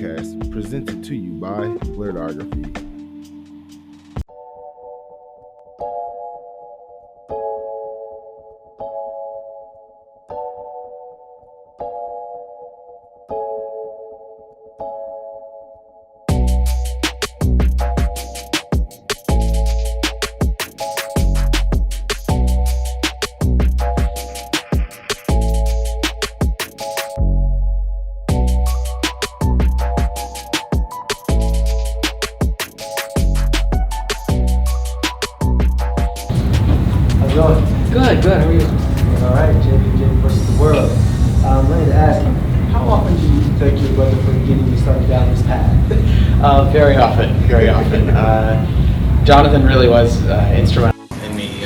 podcast presented to you by Blurredography. Good. How are you? All right, JP versus the world. I wanted to ask you, how often do you thank your brother for getting you started down this path? Very often. Jonathan really was instrumental in me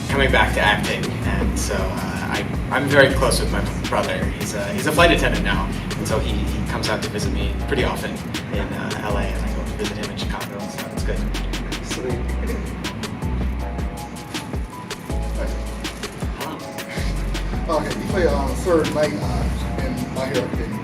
coming back to acting, and so I'm very close with my brother. He's a flight attendant now, and so he comes out to visit me pretty often in LA, and I go to visit him in Chicago, so it's good. Sweet. Okay, you play Sir Nighteye in My Hero Academia.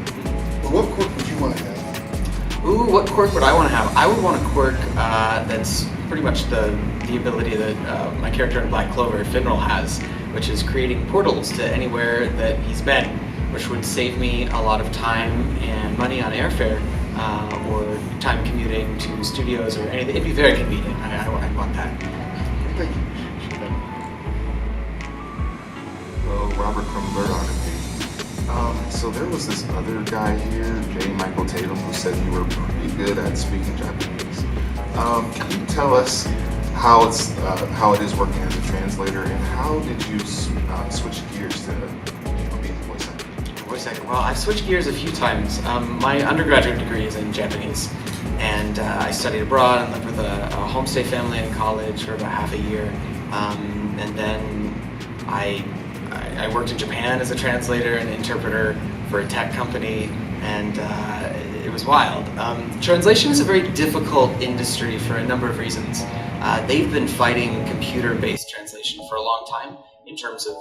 But what quirk would you want to have? Ooh, what quirk would I want to have? I would want a quirk that's pretty much the ability that my character in Black Clover, Finral, has, which is creating portals to anywhere that he's been, which would save me a lot of time and money on airfare or time commuting to studios or anything. It'd be very convenient. I'd want that. Thank you. Robert from Blurredography. So there was this other guy here, J. Michael Tatum, who said you were pretty good at speaking Japanese. Can you tell us how it is working as a translator, and how did you switch gears to being a voice actor? Voice actor. Well, I've switched gears a few times. My undergraduate degree is in Japanese, and I studied abroad and lived with a homestay family in college for about half a year, and then I worked in Japan as a translator and interpreter for a tech company, and it was wild. Translation is a very difficult industry for a number of reasons. They've been fighting computer-based translation for a long time in terms of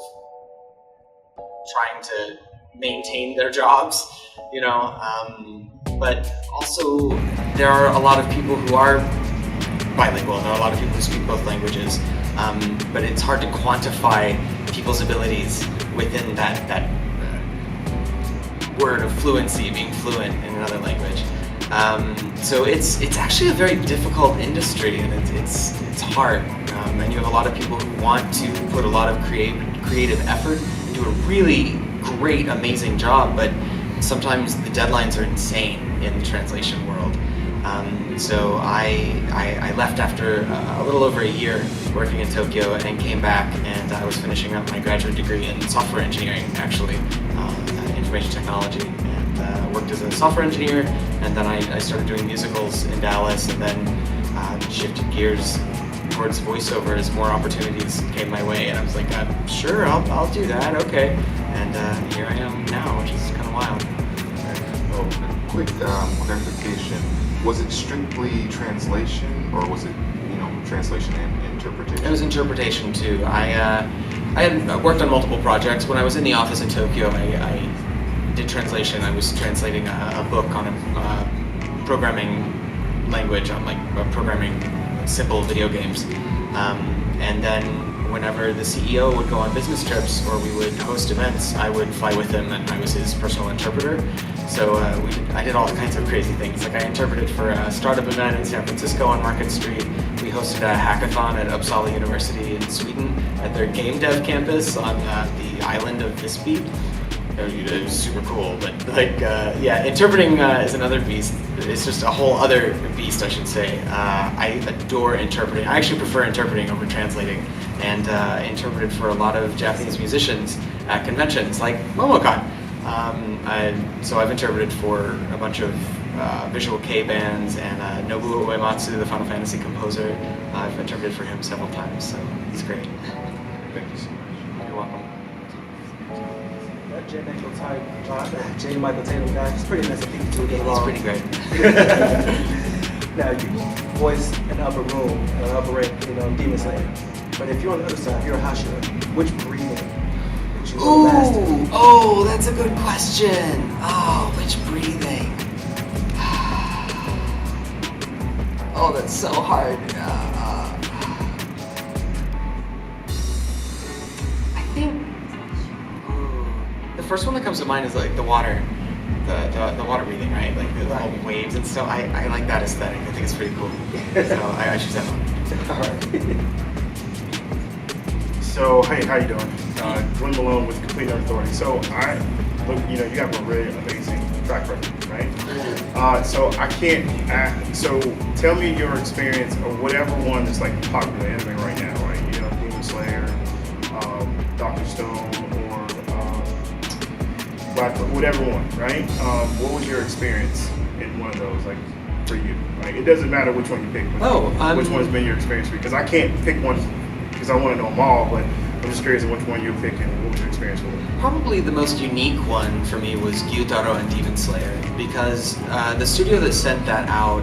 trying to maintain their jobs, but also there are a lot of people who are bilingual, and there are a lot of people who speak both languages, but it's hard to quantify people's abilities within that word of fluency, being fluent in another language. So it's actually a very difficult industry, and it's hard. And you have a lot of people who want to put a lot of creative effort and do a really great, amazing job, but sometimes the deadlines are insane in the translation world. So I left after a little over a year working in Tokyo, and then came back, and I was finishing up my graduate degree in software engineering, actually, information technology, and worked as a software engineer, and then I started doing musicals in Dallas, and then shifted gears towards voiceover as more opportunities came my way, and I was like, sure, I'll do that, okay, and here I am now, which is kind of wild. Oh, quick clarification. Was it strictly translation, or was it, translation and interpretation? It was interpretation too. I had worked on multiple projects. When I was in the office in Tokyo, I did translation. I was translating a book on a programming language, on programming simple video games. And then whenever the CEO would go on business trips or we would host events, I would fly with him, and I was his personal interpreter. So I did all kinds of crazy things. Like I interpreted for a startup event in San Francisco on Market Street. We hosted a hackathon at Uppsala University in Sweden at their game dev campus on the island of Visby. It was super cool, but interpreting is another beast. It's just a whole other beast, I should say. I adore interpreting. I actually prefer interpreting over translating, and interpreted for a lot of Japanese musicians at conventions like MomoCon. So I've interpreted for a bunch of Visual Kei bands, and Nobuo Uematsu, the Final Fantasy composer. I've interpreted for him several times, so it's great. Thank you so much. You're welcome. That J. Michael Tatum guy, he's pretty nice. I think to get along. He's pretty great. Now, you voice an upper room, an upper rank, Demon Slayer. But if you're on the other side, if you're a Hashira, which breathing would you go faster? Oh, that's a good question. Oh, which breathing? Oh, that's so hard. I think the first one that comes to mind is like the water, the water breathing, right? Like the whole waves and stuff. I like that aesthetic. I think it's pretty cool. So I choose that one. All right. So, hey, how you doing? Glenn Malone with Complete Authority. So, you have a really amazing track record, right? So I can't. So, tell me your experience or whatever one that's like popular anime right now, right? You know, Demon Slayer, Doctor Stone, or Black, whatever one, right? What was your experience in one of those, like for you? Like, it doesn't matter which one you pick. But which one's been your experience for you? Because I can't pick one because I want to know them all, but I'm just curious which one you're picking. What was your experience with it? Probably the most unique one for me was Gyutaro and Demon Slayer, because the studio that sent that out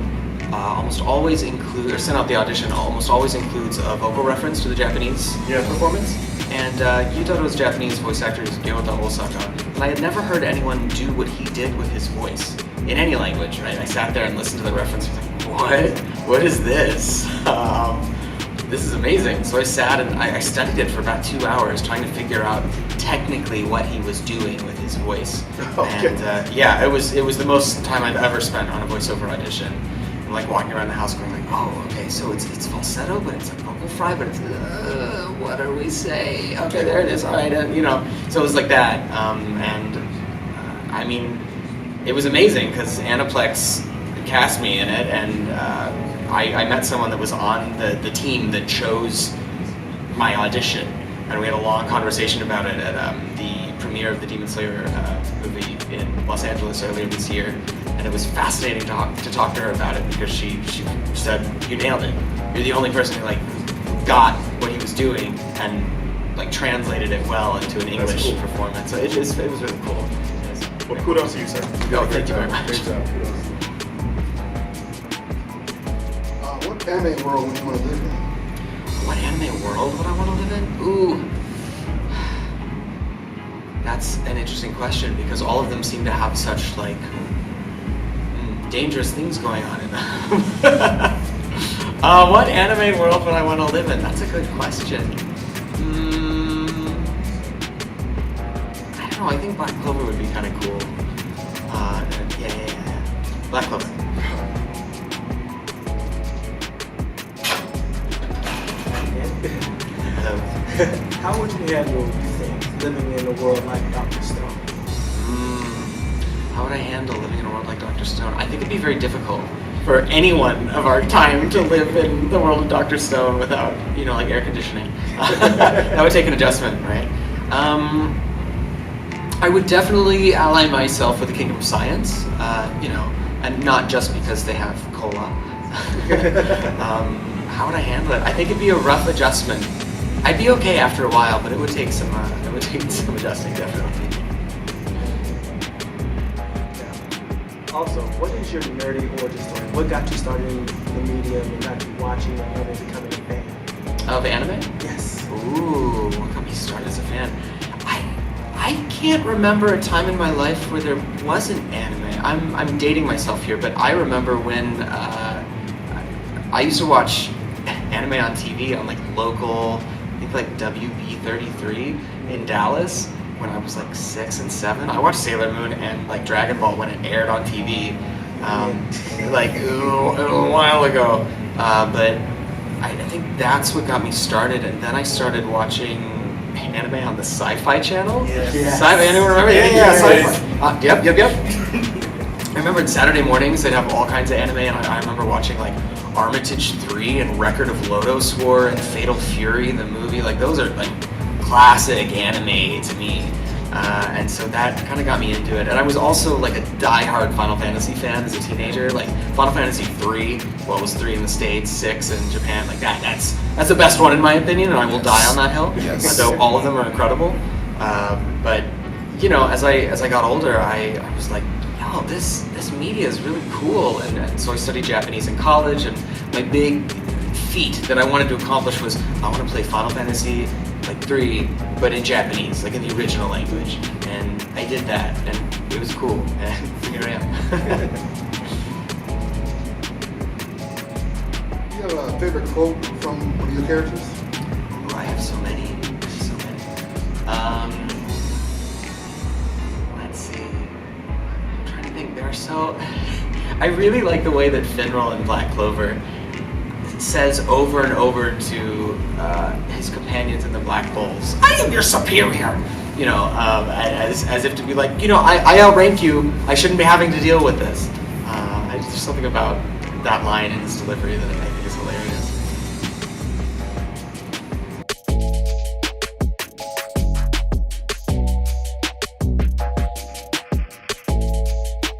almost always sent out the audition, almost always includes a vocal reference to the Japanese performance. And Gyutaro's Japanese voice actor is Gyota Osaka, and I had never heard anyone do what he did with his voice in any language, right? I sat there and listened to the reference and was like, what is this? This is amazing. So I sat and I studied it for about 2 hours trying to figure out technically what he was doing with his voice. Okay. And it was the most time I've ever spent on a voiceover audition. I'm like walking around the house going like, oh, okay, so it's falsetto, but it's like vocal fry, but it's, what do we say? Okay, there it is, all right, so it was like that. I mean, it was amazing because Aniplex cast me in it, and I met someone that was on the team that chose my audition, and we had a long conversation about it at the premiere of the Demon Slayer movie in Los Angeles earlier this year, and it was fascinating to talk to her about it because she said, you nailed it. You're the only person who got what he was doing and like translated it well into an English performance. So it was really cool. Well, kudos to you, sir. Oh, thank you very much. Great job. Kudos. What anime world would you want to live in? What anime world would I want to live in? Ooh. That's an interesting question because all of them seem to have such like dangerous things going on in them. What anime world would I want to live in? That's a good question. I don't know, I think Black Clover would be kind of cool. Yeah. Black Clover. How would you handle, you think, living in a world like Dr. Stone? How would I handle living in a world like Dr. Stone? I think it'd be very difficult for anyone of our time to live in the world of Dr. Stone without, like air conditioning. That would take an adjustment, right? I would definitely ally myself with the Kingdom of Science, and not just because they have cola. How would I handle it? I think it'd be a rough adjustment. I'd be okay after a while, but it would take some adjusting, definitely. Also, what is your nerdy origin story? What got you started in the medium and got you watching and becoming a fan? Of anime? Yes. Ooh, what got me started as a fan? I can't remember a time in my life where there wasn't anime. I'm dating myself here, but I remember when I used to watch anime on TV on like local, I think like WB33 in Dallas when I was like 6 and 7. I watched Sailor Moon and like Dragon Ball when it aired on TV, like a while ago. But I think that's what got me started, and then I started watching anime on the Sci-Fi Channel. Yes. Sci-Fi, anyone remember? Yeah. Sci-Fi. Yep. I remember Saturday mornings they'd have all kinds of anime, and I remember watching like Armitage 3 and Record of Lodoss War and Fatal Fury, the movie. Like those are like classic anime to me. And so that kind of got me into it. And I was also like a die-hard Final Fantasy fan as a teenager. Like Final Fantasy 3, well, it was 3 in the States, 6 in Japan. Like that's the best one in my opinion, and I will die on that hill. Yes. Though all of them are incredible. But as I got older, I was like, yo, this media is really cool. And so I studied Japanese in college, and my big feat that I wanted to accomplish was I want to play Final Fantasy like 3, but in Japanese, like in the original language. And I did that, and it was cool. And here I am. you have a favorite quote from one of your characters? Oh, I have so many. So many. Let's see. I'm trying to think. There are so. I really like the way that Finral in Black Clover says over and over to his companions in the Black Bulls, "I am your superior." You know, as if to be like, you know, I outrank you. I shouldn't be having to deal with this. There's something about that line and his delivery that I think is hilarious.